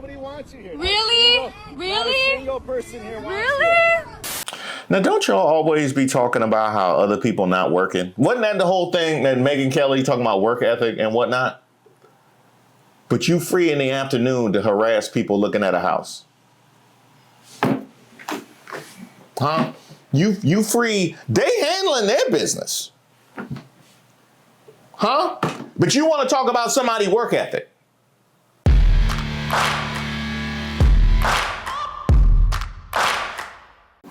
Nobody wants you here. Really? Not a single person here wants you. Now, don't y'all always be talking about how other people not working? Wasn't that the whole thing that Megyn Kelly talking about work ethic and whatnot? But you free in the afternoon to harass people looking at a house. Huh? You free. They handling their business. Huh? But you want to talk about somebody's work ethic.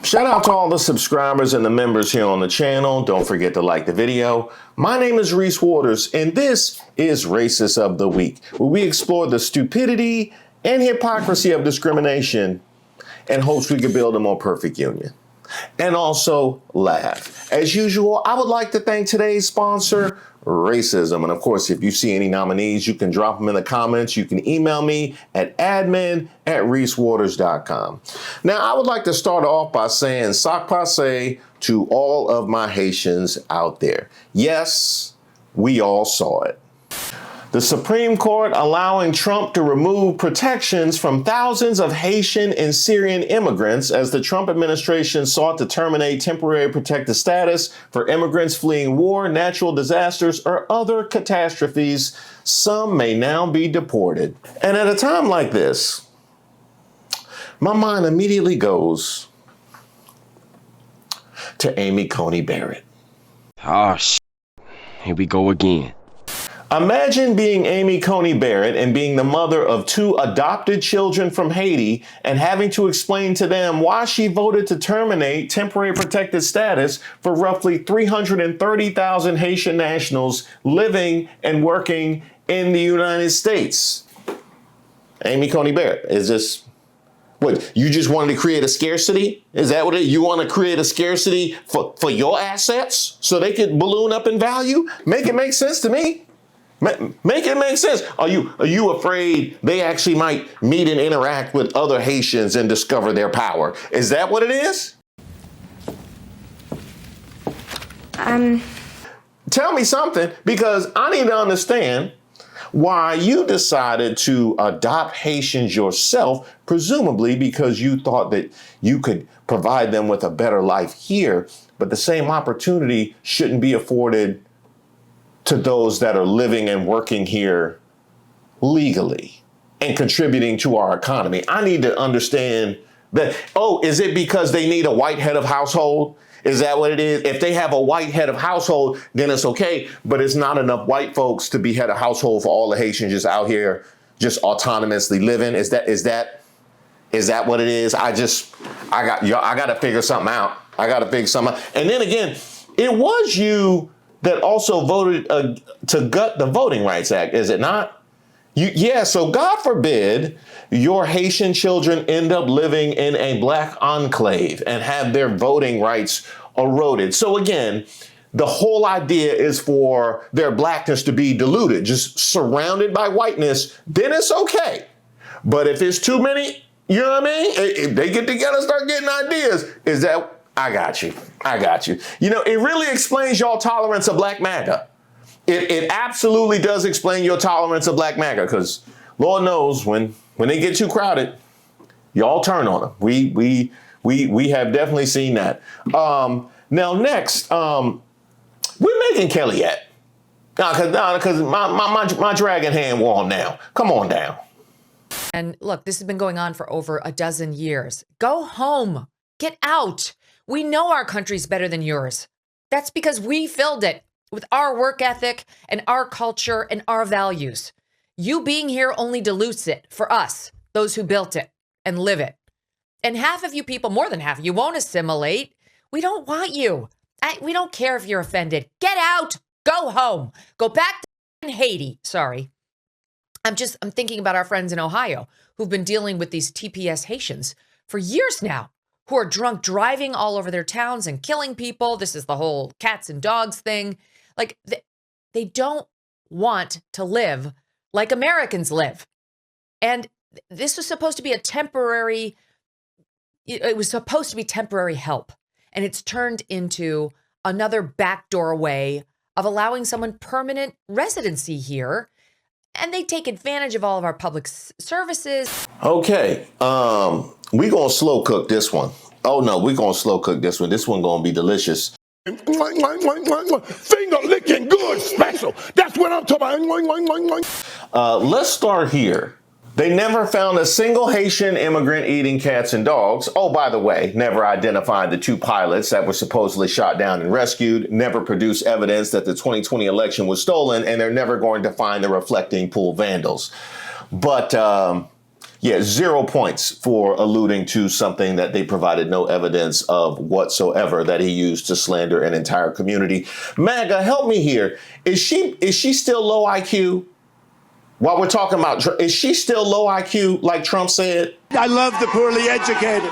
Shout out to all the subscribers and the members here on the channel. Don't forget to like the video. My name is Reese Waters, and this is Racist of the Week, where we explore the stupidity and hypocrisy of discrimination in hopes we can build a more perfect union. And also laugh. As usual, I would like to thank today's sponsor, Racism. And of course, if you see any nominees, you can drop them in the comments. You can email me at admin@reesewaters.com. Now, I would like to start off by saying sac passe to all of my Haitians out there. Yes, we all saw it. The Supreme Court allowing Trump to remove protections from thousands of Haitian and Syrian immigrants as the Trump administration sought to terminate temporary protected status for immigrants fleeing war, natural disasters, or other catastrophes. Some may now be deported. And at a time like this, my mind immediately goes to Amy Coney Barrett. Oh, here we go again. Imagine being Amy Coney Barrett and being the mother of two adopted children from Haiti and having to explain to them why she voted to terminate temporary protected status for roughly 330,000 Haitian nationals living and working in the United States. Amy Coney Barrett, is this what, you just wanted to create a scarcity? Is that what you want to create a scarcity for your assets so they could balloon up in value? Make it make sense to me. Make it make sense. Are you afraid they actually might meet and interact with other Haitians and discover their power? Is that what it is? Tell me something, because I need to understand why you decided to adopt Haitians yourself, presumably because you thought that you could provide them with a better life here, but the same opportunity shouldn't be afforded to those that are living and working here legally and contributing to our economy. I need to understand that. Oh, is it because they need a white head of household? Is that what it is? If they have a white head of household, then it's okay. But it's not enough white folks to be head of household for all the Haitians just out here, just autonomously living. Is that what it is? I got to figure something out. I got to figure something out. And then again, it was you that also voted to gut the Voting Rights Act, is it not? So God forbid your Haitian children end up living in a black enclave and have their voting rights eroded. So again, the whole idea is for their blackness to be diluted, just surrounded by whiteness, then it's okay. But if it's too many, you know what I mean? If they get together and start getting ideas, is that, I got you. You know, it really explains your tolerance of Black Maga. It absolutely does explain your tolerance of Black Maga, because Lord knows when they get too crowded, y'all turn on them. We have definitely seen that. Now next, where Megyn Kelly at? Because my dragon hand wore on down. Come on down. And look, this has been going on for over a dozen years. Go home. Get out. We know our country's better than yours. That's because we filled it with our work ethic and our culture and our values. You being here only dilutes it for us, those who built it and live it. And half of you people, more than half of you, won't assimilate. We don't want you. We don't care if you're offended. Get out. Go home. Go back to Haiti. Sorry. I'm thinking about our friends in Ohio who've been dealing with these TPS Haitians for years now, who are drunk driving all over their towns and killing people. This is the whole cats and dogs thing. Like, they don't want to live like Americans live. And this was supposed to be temporary help. And it's turned into another backdoor way of allowing someone permanent residency here And they take advantage of all of our public services. Okay, we gonna slow cook this one. Oh no, we gonna slow cook this one. This one gonna be delicious. Finger licking good special. That's what I'm talking about. Let's start here. They never found a single Haitian immigrant eating cats and dogs. Oh, by the way, never identified the 2 pilots that were supposedly shot down and rescued, never produced evidence that the 2020 election was stolen, and they're never going to find the reflecting pool vandals. But yeah, 0 points for alluding to something that they provided no evidence of whatsoever that he used to slander an entire community. Maga, help me here. Is she still low IQ? While we're talking about, is she still low IQ like Trump said? I love the poorly educated.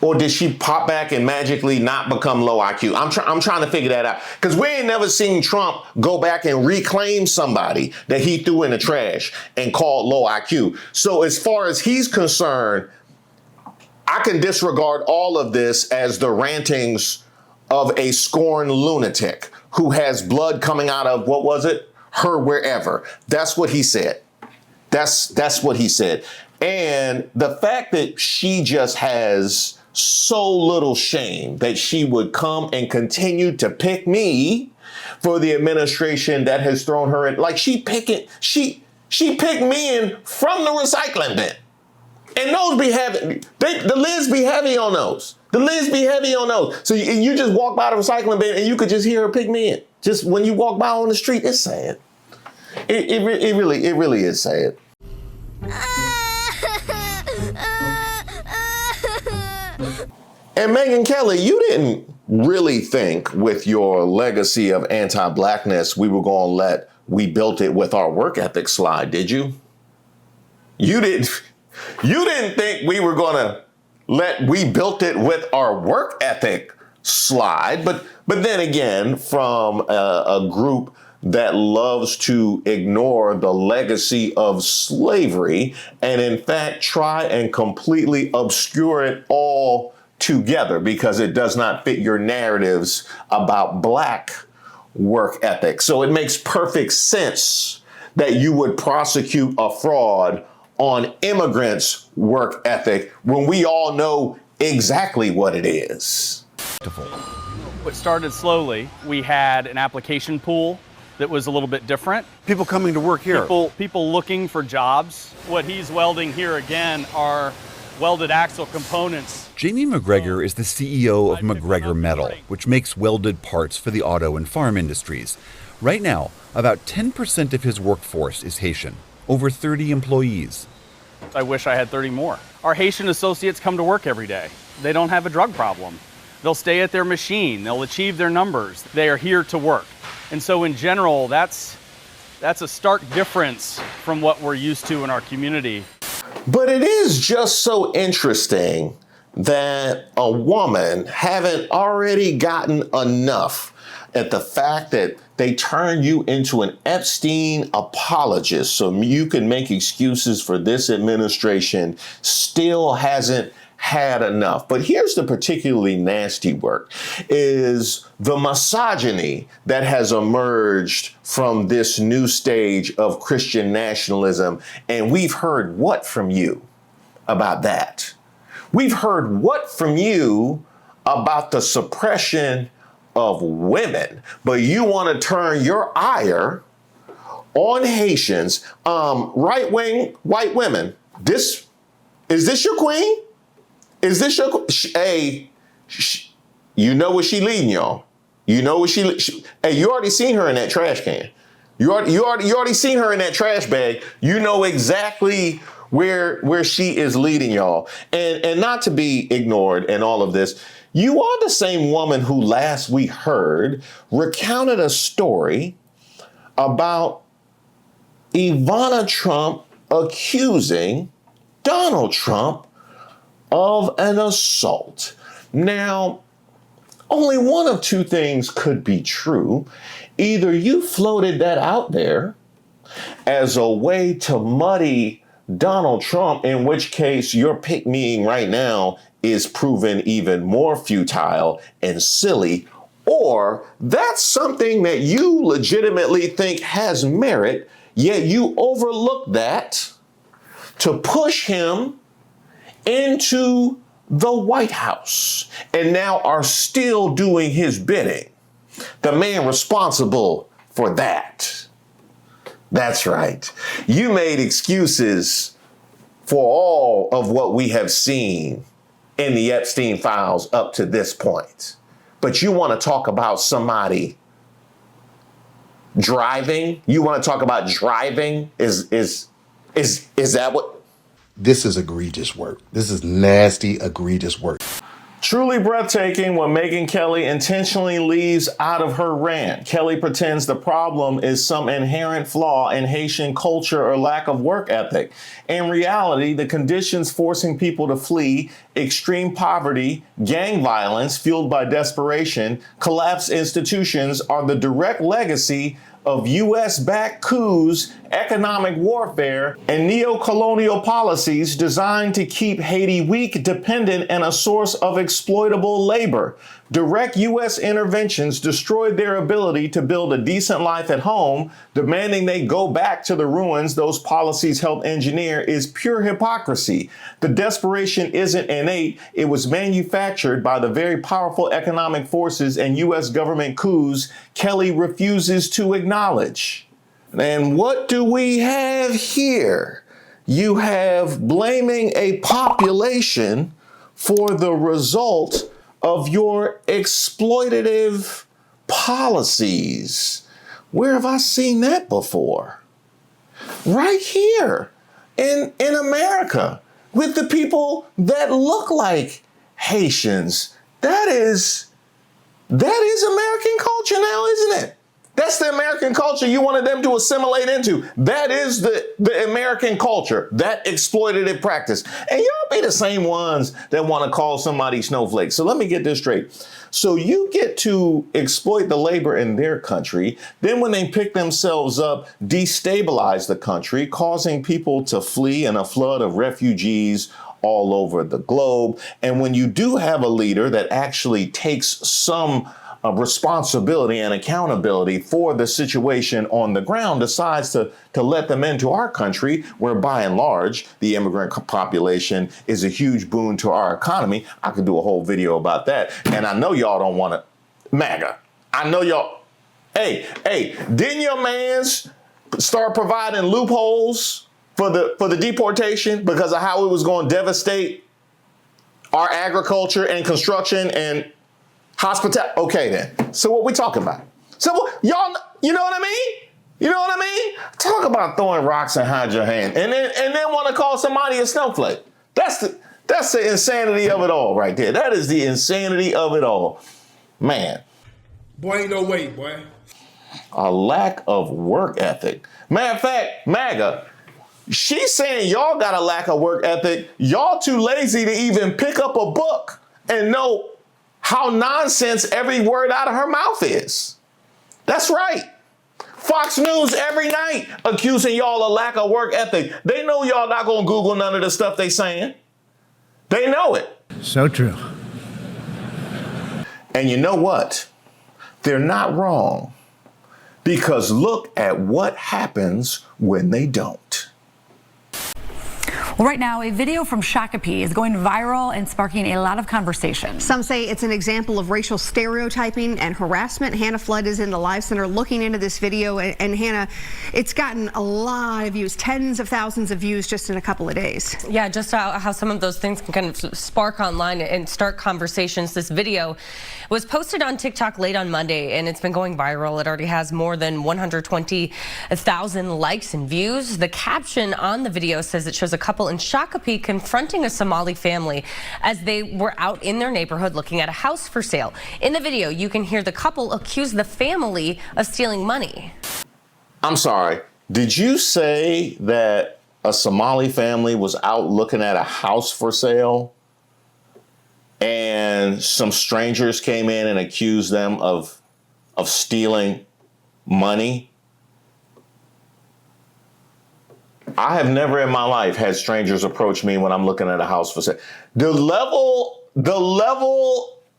Or did she pop back and magically not become low IQ? I'm trying to figure that out. Because we ain't never seen Trump go back and reclaim somebody that he threw in the trash and called low IQ. So as far as he's concerned, I can disregard all of this as the rantings of a scorned lunatic who has blood coming out of, what was it? Her wherever. That's what he said. That's what he said. And the fact that she just has so little shame that she would come and continue to pick me for the administration that has thrown her in, like she picked me in from the recycling bin. And those be heavy. The lids be heavy on those. The lids be heavy on those. So you just walk by the recycling bin and you could just hear her pick me in. Just when you walk by on the street, it's sad. It really is sad. And Megyn Kelly, you didn't really think with your legacy of anti-blackness we were going to let "we built it with our work ethic" slide, did you? You didn't think we were going to let "we built it with our work ethic" slide, but then again, from a group that loves to ignore the legacy of slavery and in fact try and completely obscure it all together because it does not fit your narratives about black work ethic. So it makes perfect sense that you would prosecute a fraud on immigrants' work ethic when we all know exactly what it is. It started slowly. We had an application pool that was a little bit different. People coming to work here. People looking for jobs. What he's welding here again are welded axle components. Jamie McGregor is the CEO of McGregor Metal, which makes welded parts for the auto and farm industries. Right now, about 10% of his workforce is Haitian, over 30 employees. I wish I had 30 more. Our Haitian associates come to work every day. They don't have a drug problem. They'll stay at their machine. They'll achieve their numbers. They are here to work. And so in general, that's a stark difference from what we're used to in our community. But it is just so interesting that a woman haven't already gotten enough at the fact that they turn you into an Epstein apologist so you can make excuses for this administration, still hasn't had enough. But here's the particularly nasty work, is the misogyny that has emerged from this new stage of Christian nationalism. And we've heard what from you about that? We've heard what from you about the suppression of women, but you want to turn your ire on Haitians, right-wing white women. Is this your queen? Is this your, you know what she leading, y'all. You know what hey, you already seen her in that trash can. You already seen her in that trash bag. You know exactly where she is leading, y'all. And not to be ignored in all of this, you are the same woman who last we heard recounted a story about Ivana Trump accusing Donald Trump of an assault. Now, only one of two things could be true. Either you floated that out there as a way to muddy Donald Trump, in which case your pick-meing right now is proven even more futile and silly, or that's something that you legitimately think has merit Yet you overlook that to push him into the White House and now are still doing his bidding. The man responsible for that. That's right. You made excuses for all of what we have seen in the Epstein files up to this point. But you want to talk about somebody driving? You want to talk about driving? Is that what? This is egregious work. This is nasty, egregious work. Truly breathtaking when Megyn Kelly intentionally leaves out of her rant. Kelly pretends the problem is some inherent flaw in Haitian culture or lack of work ethic. In reality, the conditions forcing people to flee, extreme poverty, gang violence fueled by desperation, collapsed institutions are the direct legacy of U.S.-backed coups, economic warfare, and neo-colonial policies designed to keep Haiti weak, dependent, and a source of exploitable labor. Direct U.S. interventions destroyed their ability to build a decent life at home. Demanding they go back to the ruins those policies helped engineer is pure hypocrisy. The desperation isn't innate. It was manufactured by the very powerful economic forces and U.S. government coups Kelly refuses to acknowledge. And what do we have here? You have blaming a population for the result of your exploitative policies. Where have I seen that before? Right here in America with the people that look like Haitians. That is American culture now, isn't it? That's the American culture you wanted them to assimilate into. That is the American culture, that exploitative practice. And y'all be the same ones that want to call somebody snowflake. So let me get this straight. So you get to exploit the labor in their country. Then when they pick themselves up, destabilize the country, causing people to flee in a flood of refugees all over the globe. And when you do have a leader that actually takes some responsibility and accountability for the situation on the ground, decides to let them into our country, where by and large, the immigrant population is a huge boon to our economy. I could do a whole video about that. And I know y'all don't want to, Maga, I know y'all, hey, didn't your mans start providing loopholes for the deportation because of how it was going to devastate our agriculture and construction and hospitality? Okay, then. So what we talking about? So y'all, you know what I mean? You know what I mean? Talk about throwing rocks and hide your hand, and then want to call somebody a snowflake. That's the insanity of it all, right there. That is the insanity of it all, man. Boy, ain't no way, boy. A lack of work ethic. Matter of fact, Maga, she's saying y'all got a lack of work ethic. Y'all too lazy to even pick up a book and know how nonsense every word out of her mouth is. That's right. Fox News every night accusing y'all of lack of work ethic. They know y'all not gonna Google none of the stuff they saying. They know it. So true. And you know what? They're not wrong, because look at what happens when they don't. Well, right now, a video from Shakopee is going viral and sparking a lot of conversation. Some say it's an example of racial stereotyping and harassment. Hannah Flood is in the Live Center looking into this video. And Hannah, it's gotten a lot of views, tens of thousands of views just in a couple of days. Yeah, just how some of those things can kind of spark online and start conversations. This video was posted on TikTok late on Monday, and it's been going viral. It already has more than 120,000 likes and views. The caption on the video says it shows a couple in Shakopee confronting a Somali family as they were out in their neighborhood looking at a house for sale. In the video, you can hear the couple accuse the family of stealing money. I'm sorry, did you say that a Somali family was out looking at a house for sale and some strangers came in and accused them of stealing money? I have never in my life had strangers approach me when I'm looking at a house for sale. The level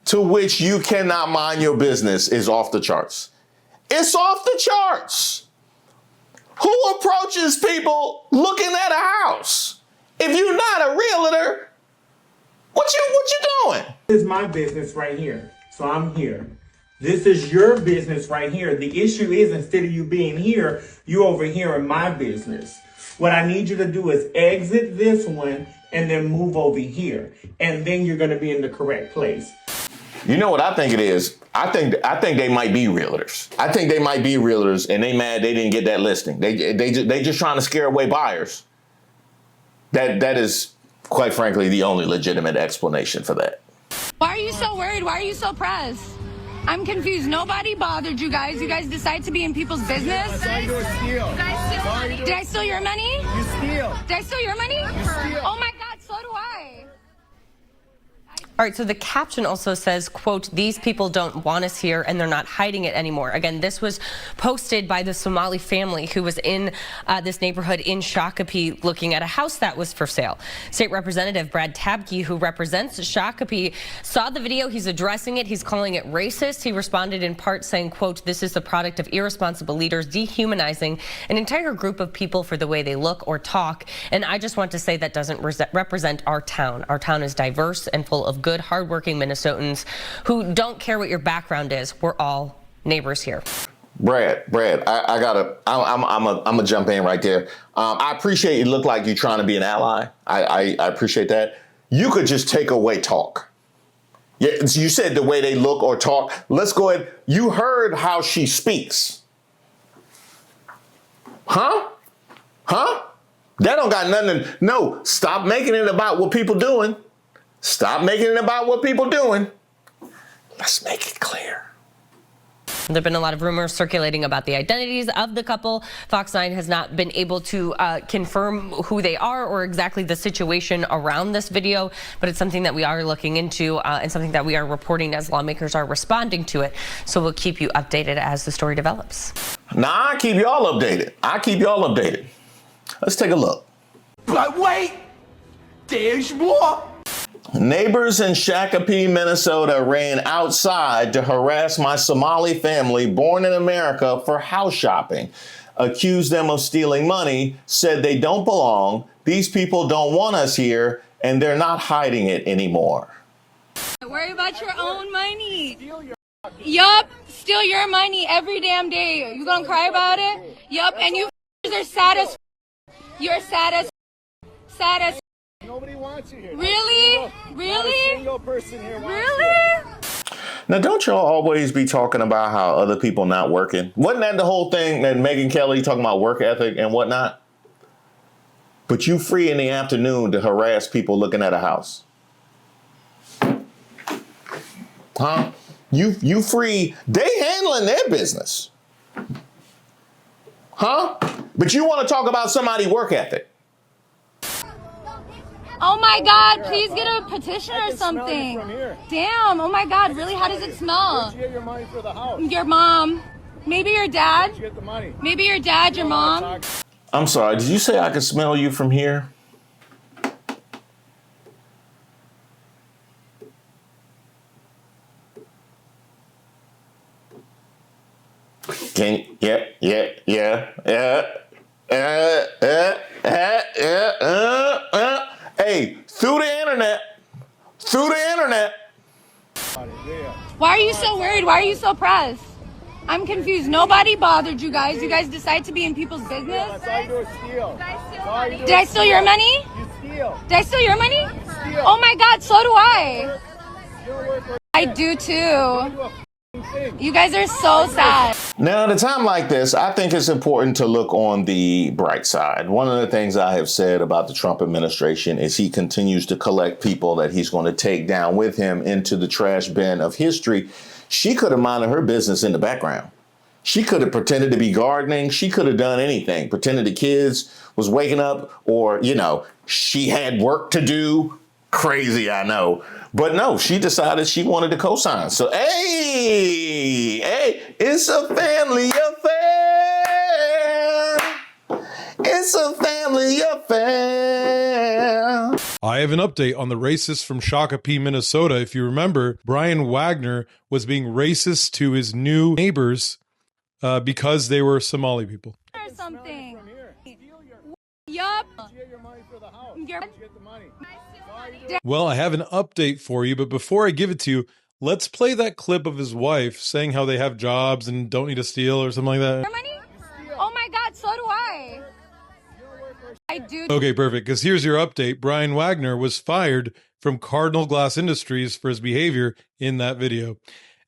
to which you cannot mind your business is off the charts. It's off the charts. Who approaches people looking at a house? If you're not a realtor, what you doing? This is my business right here. So I'm here. This is your business right here. The issue is, instead of you being here, you over here in my business. What I need you to do is exit this one and then move over here. And then you're going to be in the correct place. You know what I think it is? I think they might be realtors. I think they might be realtors, and they mad they didn't get that listing. They just trying to scare away buyers. That is, quite frankly, the only legitimate explanation for that. Why are you so worried? Why are you so pressed? I'm confused. Nobody bothered you guys. You guys decide to be in people's business. I saw you steal. Did I steal your money? You steal. Did I steal your money? You steal. Oh my God, so do I. All right, so the caption also says, quote, "These people don't want us here and they're not hiding it anymore." Again, this was posted by the Somali family who was in this neighborhood in Shakopee looking at a house that was for sale. State Representative Brad Tabke, who represents Shakopee, saw the video. He's addressing it. He's calling it racist. He responded in part saying, quote, "This is the product of irresponsible leaders dehumanizing an entire group of people for the way they look or talk. And I just want to say that doesn't represent our town. Our town is diverse and full of good, hardworking Minnesotans who don't care what your background is. We're all neighbors here." Brad, I'm gonna jump in right there. I appreciate you look like you're trying to be an ally. I appreciate that. You could just take away talk. Yeah, you said the way they look or talk. Let's go ahead. You heard how she speaks. Huh? That don't got nothing to, no, stop making it about what people doing. Stop making it about what people doing. Let's make it clear. There have been a lot of rumors circulating about the identities of the couple. Fox 9 has not been able to confirm who they are or exactly the situation around this video, but it's something that we are looking into and something that we are reporting as lawmakers are responding to it. So we'll keep you updated as the story develops. Nah, I keep y'all updated. Let's take a look. But wait, there's more. Neighbors in Shakopee, Minnesota ran outside to harass my Somali family born in America for house shopping, accused them of stealing money, said they don't belong, these people don't want us here, and they're not hiding it anymore. Worry about your own money. Yup, steal your money every damn day. You gonna cry about it? Yup, and you are sad as you're sad as Nobody wants you here. Really? Not a single person here wants Really? Now, don't y'all always be talking about how other people not working? Wasn't that the whole thing that Megyn Kelly talking about work ethic and whatnot? But you free in the afternoon to harass people looking at a house. Huh? You free. They handling their business. Huh? But you want to talk about somebody's work ethic. Oh my God, please get a petition or something. Damn, oh my God, really? How does it smell? Where'd you get your money for the house? Your mom. Maybe your dad. Where'd you get the money? Maybe your dad, your mom. I'm sorry, did you say I could smell you from here? Hey, through the internet. Why are you so worried? Why are you so pressed? I'm confused. Nobody bothered you guys. You guys decide to be in people's business. I saw you do a steal. Did I steal your money? You steal. Did I steal your money? You steal. Oh my God, so do I. You don't work for I do too. You guys are so sad. Now, at a time like this, I think it's important to look on the bright side. One of the things I have said about the Trump administration is he continues to collect people that he's going to take down with him into the trash bin of history. She could have minded her business in the background. She could have pretended to be gardening. She could have done anything, pretended the kids was waking up, or, you know, she had work to do. Crazy, I know. But no, she decided she wanted to co-sign. So, hey, it's a family affair. It's a family affair. I have an update on the racists from Shakopee, Minnesota. If you remember, Brian Wagner was being racist to his new neighbors because they were Somali people. Or something. Yup. Get your money for the house. Your- Get the money. Well, I have an update for you, but before I give it to you, let's play that clip of his wife saying how they have jobs and don't need to steal or something like that. Your money? Oh my God, so do I. I do. Okay, perfect. Because here's your update. Brian Wagner was fired from Cardinal Glass Industries for his behavior in that video.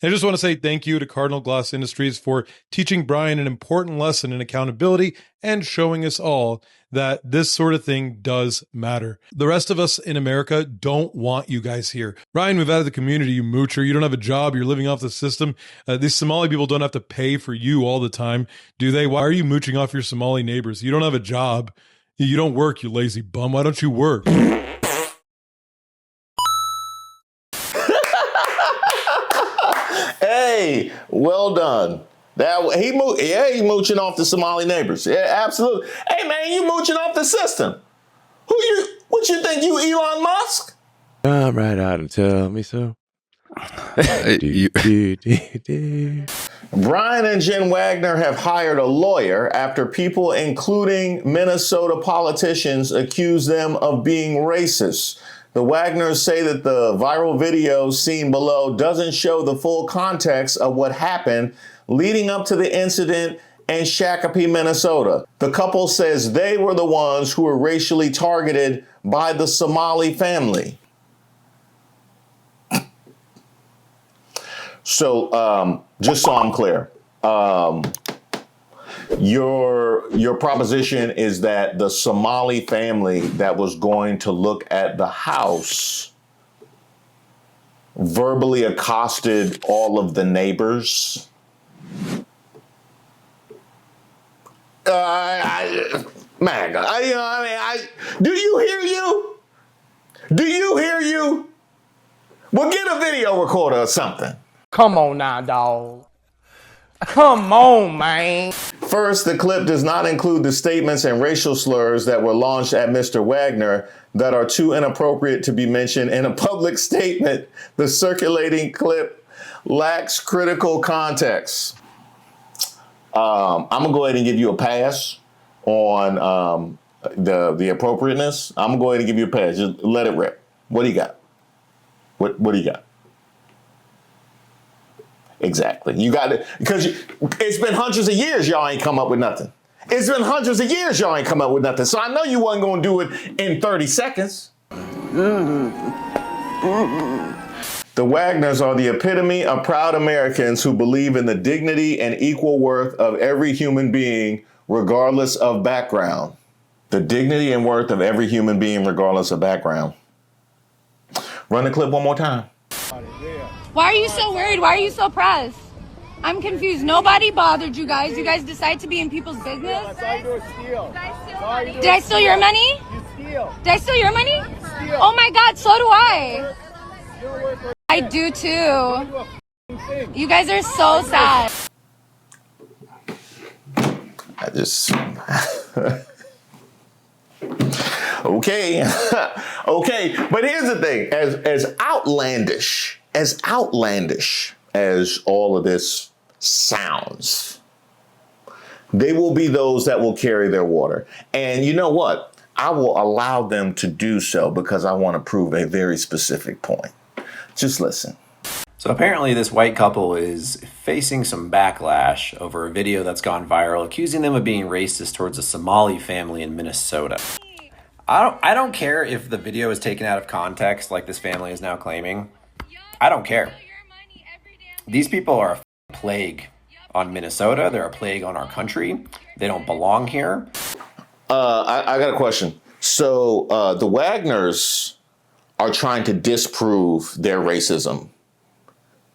And I just want to say thank you to Cardinal Glass Industries for teaching Brian an important lesson in accountability and showing us all that this sort of thing does matter. The rest of us in America don't want you guys here. Brian, move out of the community, you moocher. You don't have a job. You're living off the system. These Somali people don't have to pay for you all the time, do they? Why are you mooching off your Somali neighbors? You don't have a job. You don't work, you lazy bum. Why don't you work? Hey, well done. He mooching off the Somali neighbors. Yeah, absolutely. Hey man, you mooching off the system. What you think, you Elon Musk? Come right out and tell me so. Brian and Jen Wagner have hired a lawyer after people, including Minnesota politicians, accuse them of being racist. The Wagners say that the viral video seen below doesn't show the full context of what happened leading up to the incident in Shakopee, Minnesota. The couple says they were the ones who were racially targeted by the Somali family. So, just so I'm clear, your proposition is that the Somali family that was going to look at the house verbally accosted all of the neighbors. Maga, do you hear you? Do you hear you? Well, get a video recorder or something. Come on now, dog. Come on, man. First, the clip does not include the statements and racial slurs that were launched at Mr. Wagner that are too inappropriate to be mentioned in a public statement. The circulating clip lacks critical context. I'm gonna go ahead and give you a pass on the appropriateness. I'm gonna go ahead and give you a pass. Just let it rip. What do you got? What do you got? Exactly. You got it, because it's been hundreds of years y'all ain't come up with nothing. It's been hundreds of years y'all ain't come up with nothing. So I know you wasn't going to do it in 30 seconds. The Wagners are the epitome of proud Americans who believe in the dignity and equal worth of every human being, regardless of background. The dignity and worth of every human being, regardless of background. Run the clip one more time. Why are you so worried? Why are you so pressed? I'm confused. Nobody bothered you guys. You guys decide to be in people's business. That's all you do is steal. Did I steal your money? You steal. Did I steal your money? You steal. Oh my God, so do I. You don't work for I do too. you do a thing. You guys are so sad. I just... Okay. Okay. But here's the thing. As outlandish as all of this sounds, there will be those that will carry their water. And you know what? I will allow them to do so because I want to prove a very specific point. Just listen. So apparently this white couple is facing some backlash over a video that's gone viral accusing them of being racist towards a Somali family in Minnesota. I don't care if the video is taken out of context like this family is now claiming. I don't care. These people are a plague on Minnesota. They're a plague on our country. They don't belong here. I got a question. So the Wagners are trying to disprove their racism.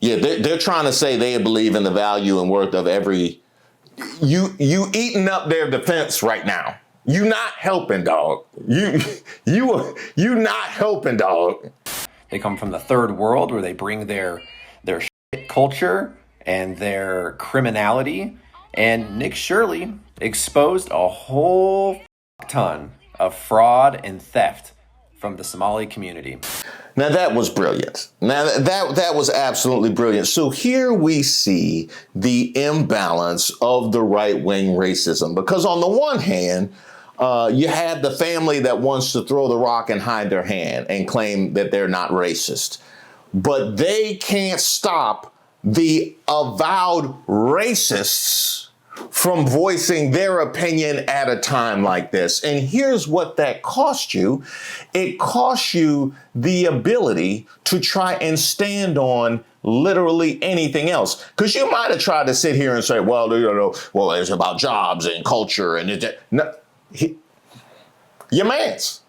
Yeah, they're trying to say they believe in the value and worth of every... You eating up their defense right now. You not helping, dog. You not helping, dog. They come from the third world where they bring their shit culture and their criminality. And Nick Shirley exposed a whole ton of fraud and theft from the Somali community. Now that was brilliant. Now that was absolutely brilliant. So here we see the imbalance of the right-wing racism, because on the one hand, You have the family that wants to throw the rock and hide their hand and claim that they're not racist. But they can't stop the avowed racists from voicing their opinion at a time like this. And here's what that cost you. It costs you the ability to try and stand on literally anything else. Because you might have tried to sit here and say, well, well, it's about jobs and culture and it. No, your man's.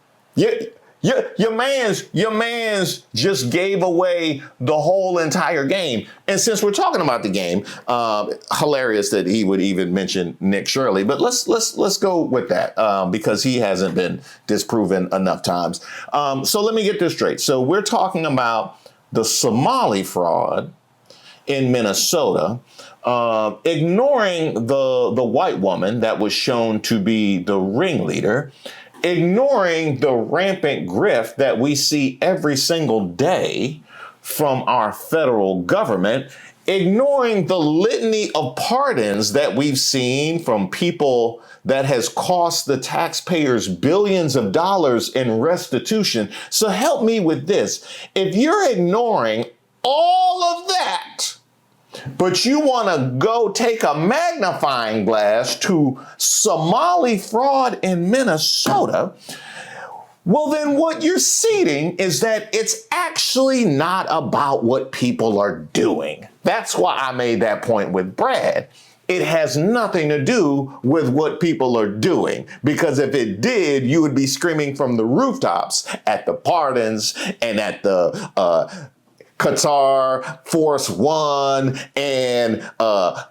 Your man's just gave away the whole entire game. And since we're talking about the game, hilarious that he would even mention Nick Shirley. But let's go with that because he hasn't been disproven enough times. So let me get this straight. So we're talking about the Somali fraud in Minnesota, ignoring the white woman that was shown to be the ringleader, ignoring the rampant grift that we see every single day from our federal government, ignoring the litany of pardons that we've seen from people that has cost the taxpayers billions of dollars in restitution. So help me with this. If you're ignoring all of that, but you want to go take a magnifying glass to Somali fraud in Minnesota, well, then what you're seeing is that it's actually not about what people are doing. That's why I made that point with Brad. It has nothing to do with what people are doing, because if it did, you would be screaming from the rooftops at the pardons and at the Qatar, Force One, and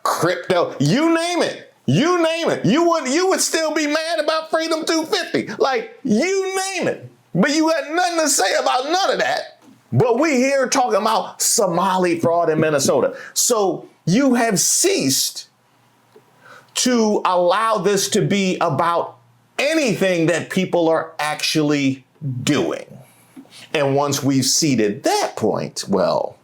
crypto, you name it. You name it. You would still be mad about Freedom 250. Like, you name it. But you had nothing to say about none of that. But we here talking about Somali fraud in Minnesota. So you have ceased to allow this to be about anything that people are actually doing. And once we've seeded that point, well,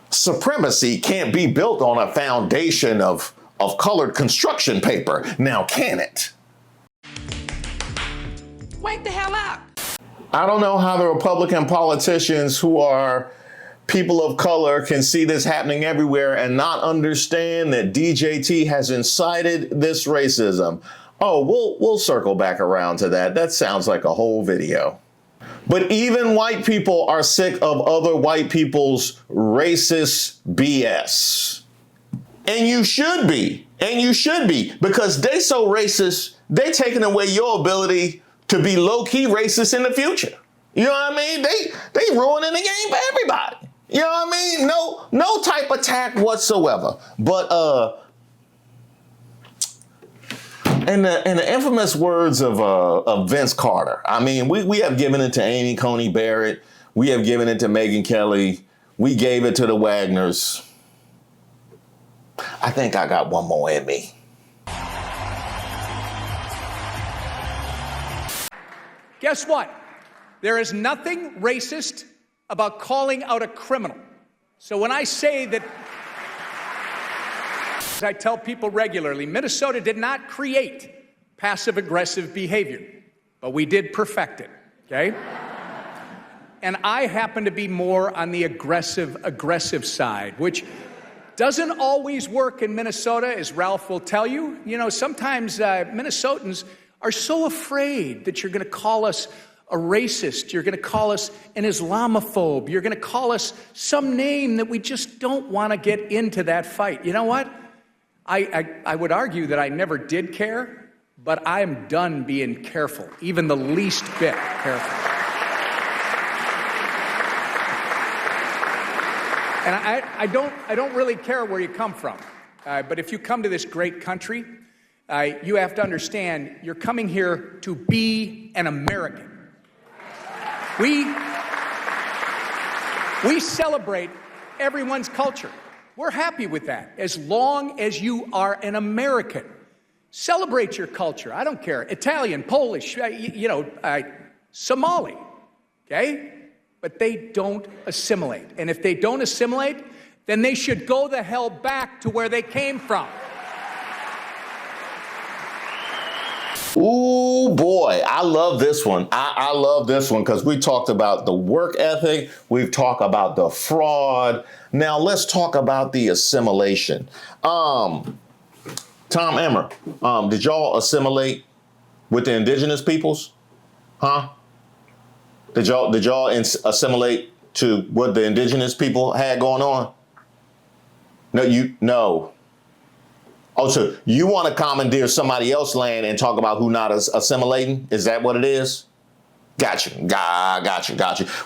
supremacy can't be built on a foundation of colored construction paper. Now, can it? Wake the hell up. I don't know how the Republican politicians who are people of color can see this happening everywhere and not understand that DJT has incited this racism. Oh, we'll circle back around to that. That sounds like a whole video. But even white people are sick of other white people's racist BS. And you should be. And you should be. Because they so racist, they taking away your ability to be low-key racist in the future. You know what I mean? They ruining the game for everybody. You know what I mean? No type of tact whatsoever. But in the infamous words of Vince Carter, I mean, we have given it to Amy Coney Barrett. We have given it to Megyn Kelly. We gave it to the Wagners. I think I got one more in me. Guess what? There is nothing racist about calling out a criminal. So when I say that, as I tell people regularly, Minnesota did not create passive-aggressive behavior, but we did perfect it, okay? And I happen to be more on the aggressive side, which doesn't always work in Minnesota, as Ralph will tell you. You know, sometimes Minnesotans are so afraid that you're going to call us a racist, you're going to call us an Islamophobe, you're going to call us some name that we just don't want to get into that fight. You know what? I would argue that I never did care, but I'm done being careful, even the least bit careful. And I don't really care where you come from, but if you come to this great country, you have to understand you're coming here to be an American. We celebrate everyone's culture. We're happy with that, as long as you are an American. Celebrate your culture. I don't care. Italian, Polish, Somali, okay? But they don't assimilate. And if they don't assimilate, then they should go the hell back to where they came from. Ooh, boy, I love this one. I love this one because we talked about the work ethic. We've talked about the fraud. Now let's talk about the assimilation. Tom Emmer, did y'all assimilate with the indigenous peoples? Huh? Did y'all assimilate to what the indigenous people had going on? No. Oh, so you want to commandeer somebody else's land and talk about who not assimilating? Is that what it is? Gotcha.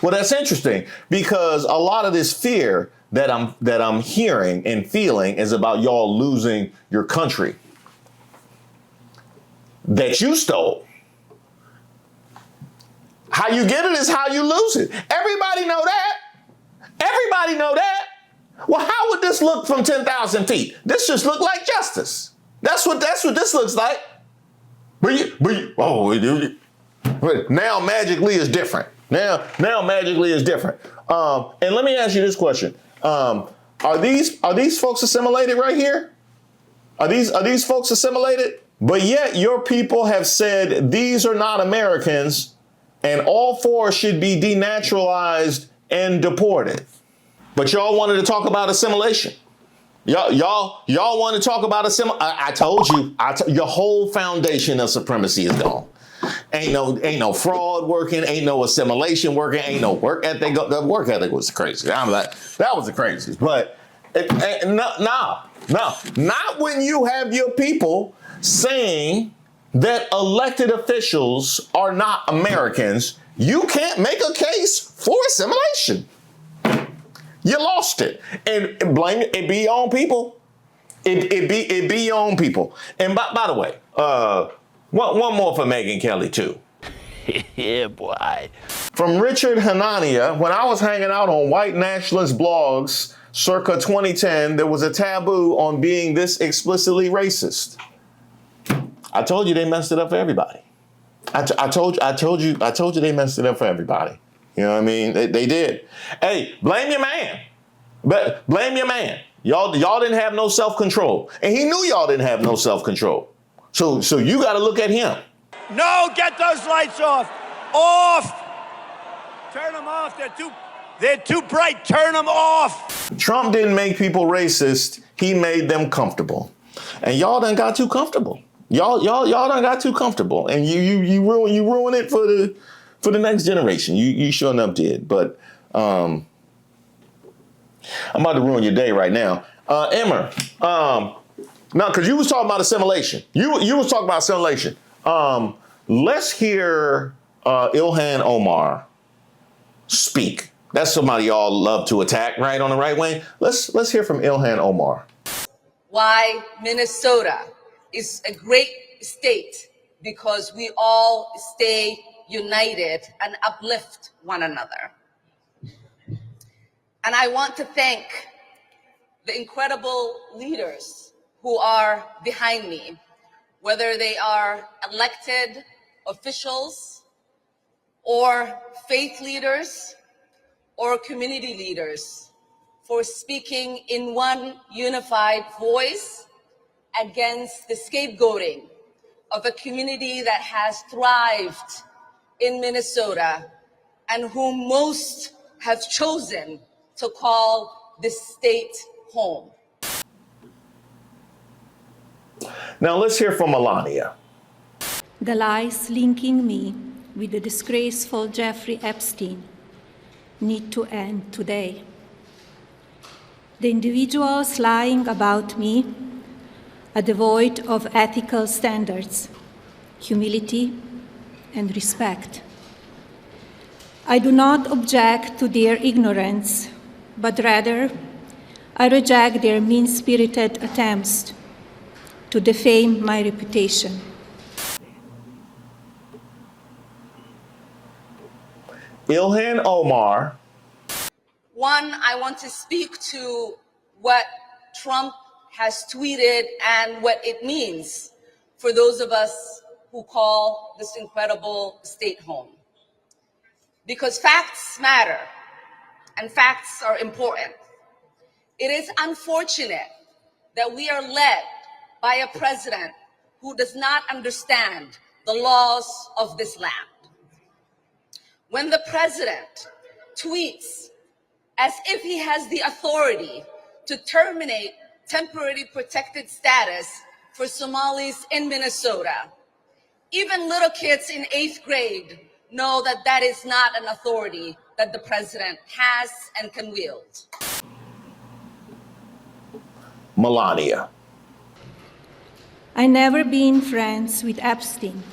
Well, that's interesting because a lot of this fear that I'm hearing and feeling is about y'all losing your country that you stole. How you get it is how you lose it. Everybody know that. Everybody know that. Well, how would this look from 10,000 feet? This just look like justice. That's what this looks like. Now magically is different. Now magically is different. And let me ask you this question: Are these folks assimilated right here? Are these folks assimilated? But yet your people have said these are not Americans, and all four should be denaturalized and deported. But y'all wanted to talk about assimilation. Y'all want to talk about assimilation. I told you, your whole foundation of supremacy is gone. Ain't no fraud working. Ain't no assimilation working. Ain't no work ethic. The work ethic was crazy. I'm like, that was the craziest. But no, not when you have your people saying that elected officials are not Americans. You can't make a case for assimilation. You lost it, and blame it. It be your own people. It be your own people. And by the way, one more for Megyn Kelly too. Yeah, boy. From Richard Hanania, when I was hanging out on white nationalist blogs circa 2010, there was a taboo on being this explicitly racist. I told you they messed it up for everybody. I told you they messed it up for everybody. You know what I mean? They did. Hey, blame your man. But blame your man. Y'all didn't have no self-control. And he knew y'all didn't have no self-control. So you got to look at him. No, get those lights off. Off. Turn them off. They're too bright. Turn them off. Trump didn't make people racist. He made them comfortable. And y'all done got too comfortable. Y'all done got too comfortable. And you ruin it for the next generation. You sure enough did. But I'm about to ruin your day right now. Emmer, no, because you was talking about assimilation. You was talking about assimilation. Let's hear Ilhan Omar speak. That's somebody y'all love to attack, right, on the right wing. Let's hear from Ilhan Omar. Why Minnesota is a great state, because we all stay united and uplift one another. And I want to thank the incredible leaders who are behind me, whether they are elected officials or faith leaders or community leaders, for speaking in one unified voice against the scapegoating of a community that has thrived in Minnesota and whom most have chosen to call this state home. Now let's hear from Melania. The lies linking me with the disgraceful Jeffrey Epstein need to end today. The individuals lying about me are devoid of ethical standards, humility, and respect. I do not object to their ignorance, but rather I reject their mean-spirited attempts to defame my reputation. Ilhan Omar. One, I want to speak to what Trump has tweeted and what it means for those of us who call this incredible state home. Because facts matter and facts are important. It is unfortunate that we are led by a president who does not understand the laws of this land. When the president tweets as if he has the authority to terminate temporary protected status for Somalis in Minnesota, even little kids in 8th grade know that that is not an authority that the president has and can wield. Melania. I never been friends with Epstein.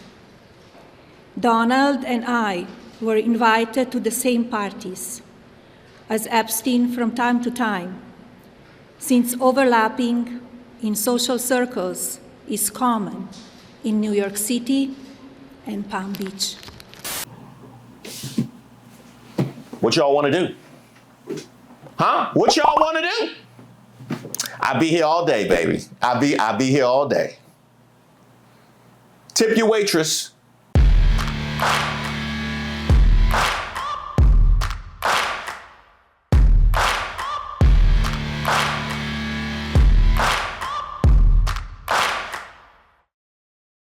Donald and I were invited to the same parties as Epstein from time to time, since overlapping in social circles is common in New York City and Palm Beach. What y'all want to do? Huh? What y'all want to do? I'll be here all day, baby. I'll be here all day. Tip your waitress.